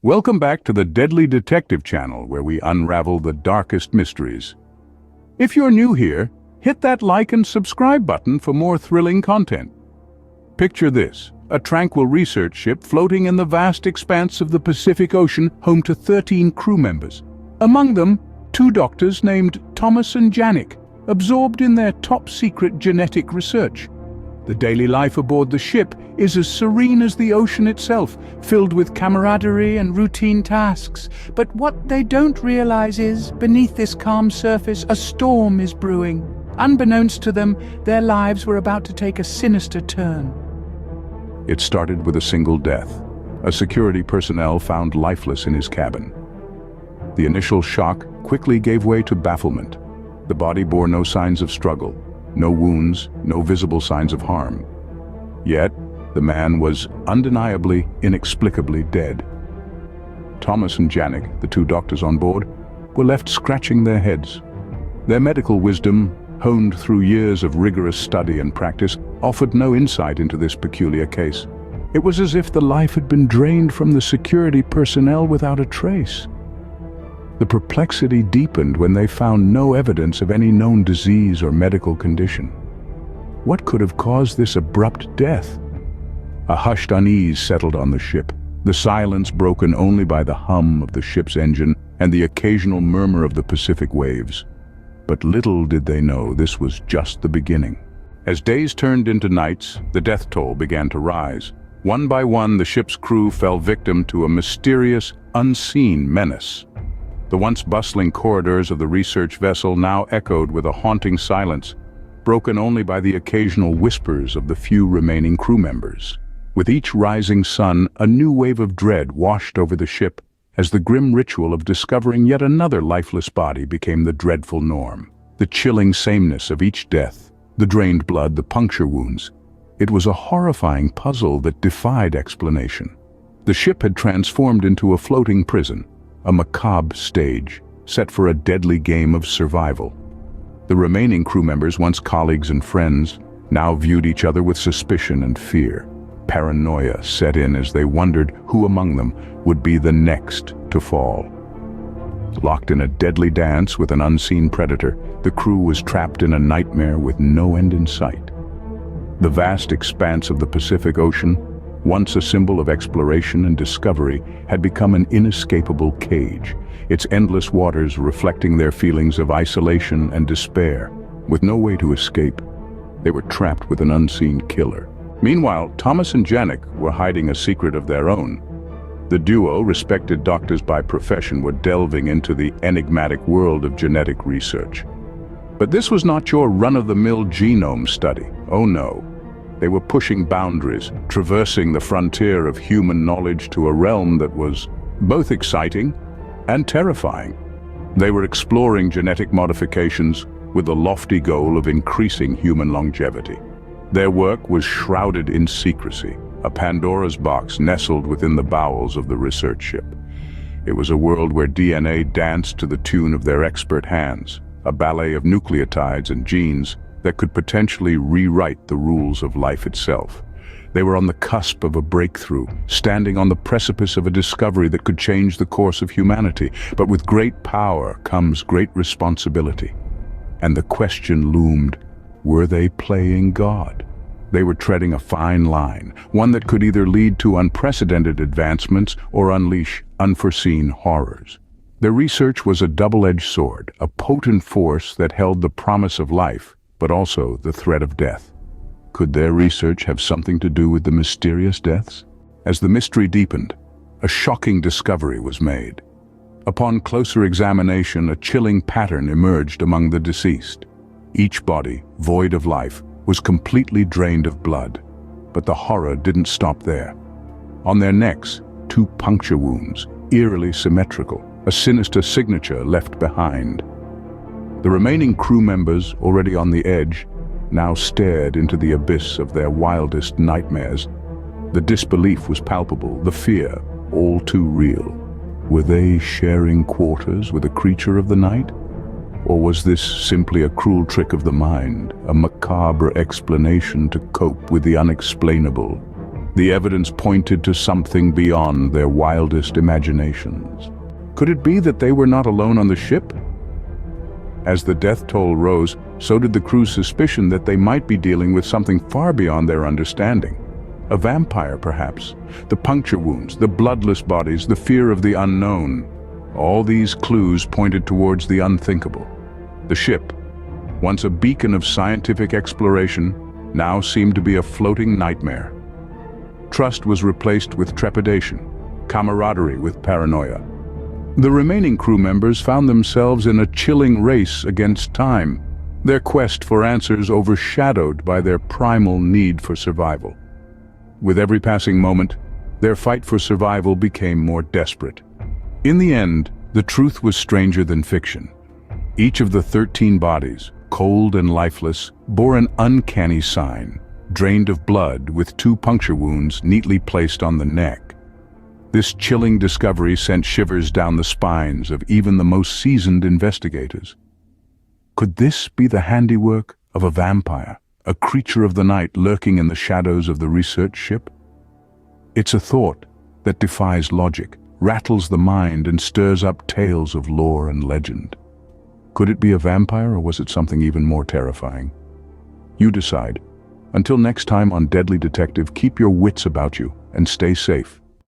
Welcome back to the Deadly Detective channel, where we unravel the darkest mysteries. If you're new here, hit that like and subscribe button for more thrilling content. Picture this, a tranquil research ship floating in the vast expanse of the Pacific Ocean, home to 13 crew members. Among them, 2 doctors named Thomas and Janik, absorbed in their top-secret genetic research. The daily life aboard the ship is as serene as the ocean itself, filled with camaraderie and routine tasks. But what they don't realize is, beneath this calm surface, a storm is brewing. Unbeknownst to them, their lives were about to take a sinister turn. It started with a single death. A security personnel found lifeless in his cabin. The initial shock quickly gave way to bafflement. The body bore no signs of struggle, no wounds, no visible signs of harm. Yet, the man was undeniably, inexplicably dead. Thomas and Janik, the 2 doctors on board, were left scratching their heads. Their medical wisdom, honed through years of rigorous study and practice, offered no insight into this peculiar case. It was as if the life had been drained from the security personnel without a trace. The perplexity deepened when they found no evidence of any known disease or medical condition. What could have caused this abrupt death? A hushed unease settled on the ship, the silence broken only by the hum of the ship's engine and the occasional murmur of the Pacific waves. But little did they know this was just the beginning. As days turned into nights, the death toll began to rise. One by one, the ship's crew fell victim to a mysterious, unseen menace. The once bustling corridors of the research vessel now echoed with a haunting silence, broken only by the occasional whispers of the few remaining crew members. With each rising sun, a new wave of dread washed over the ship, as the grim ritual of discovering yet another lifeless body became the dreadful norm. The chilling sameness of each death, the drained blood, the puncture wounds. It was a horrifying puzzle that defied explanation. The ship had transformed into a floating prison, a macabre stage, set for a deadly game of survival. The remaining crew members, once colleagues and friends, now viewed each other with suspicion and fear. Paranoia set in as they wondered who among them would be the next to fall. Locked in a deadly dance with an unseen predator, the crew was trapped in a nightmare with no end in sight. The vast expanse of the Pacific Ocean, once a symbol of exploration and discovery, had become an inescapable cage, its endless waters reflecting their feelings of isolation and despair. With no way to escape, they were trapped with an unseen killer. Meanwhile, Thomas and Janik were hiding a secret of their own. The duo, respected doctors by profession, were delving into the enigmatic world of genetic research. But this was not your run-of-the-mill genome study. Oh no. They were pushing boundaries, traversing the frontier of human knowledge to a realm that was both exciting and terrifying. They were exploring genetic modifications with the lofty goal of increasing human longevity. Their work was shrouded in secrecy, a Pandora's box nestled within the bowels of the research ship. It was a world where DNA danced to the tune of their expert hands, a ballet of nucleotides and genes that could potentially rewrite the rules of life itself. They were on the cusp of a breakthrough, standing on the precipice of a discovery that could change the course of humanity. But with great power comes great responsibility. And the question loomed, were they playing God? They were treading a fine line, one that could either lead to unprecedented advancements or unleash unforeseen horrors. Their research was a double-edged sword, a potent force that held the promise of life, but also the threat of death. Could their research have something to do with the mysterious deaths? As the mystery deepened, a shocking discovery was made. Upon closer examination, a chilling pattern emerged among the deceased. Each body, void of life, was completely drained of blood. But the horror didn't stop there. On their necks, 2 puncture wounds, eerily symmetrical, a sinister signature left behind. The remaining crew members, already on the edge, now stared into the abyss of their wildest nightmares. The disbelief was palpable, the fear all too real. Were they sharing quarters with a creature of the night? Or was this simply a cruel trick of the mind, a macabre explanation to cope with the unexplainable? The evidence pointed to something beyond their wildest imaginations. Could it be that they were not alone on the ship? As the death toll rose, so did the crew's suspicion that they might be dealing with something far beyond their understanding. A vampire, perhaps. The puncture wounds, the bloodless bodies, the fear of the unknown. All these clues pointed towards the unthinkable. The ship, once a beacon of scientific exploration, now seemed to be a floating nightmare. Trust was replaced with trepidation, camaraderie with paranoia. The remaining crew members found themselves in a chilling race against time, their quest for answers overshadowed by their primal need for survival. With every passing moment, their fight for survival became more desperate. In the end, the truth was stranger than fiction. Each of the 13 bodies, cold and lifeless, bore an uncanny sign, drained of blood with 2 puncture wounds neatly placed on the neck. This chilling discovery sent shivers down the spines of even the most seasoned investigators. Could this be the handiwork of a vampire, a creature of the night lurking in the shadows of the research ship? It's a thought that defies logic, rattles the mind, and stirs up tales of lore and legend. Could it be a vampire, or was it something even more terrifying? You decide. Until next time on Deadly Detective, keep your wits about you and stay safe.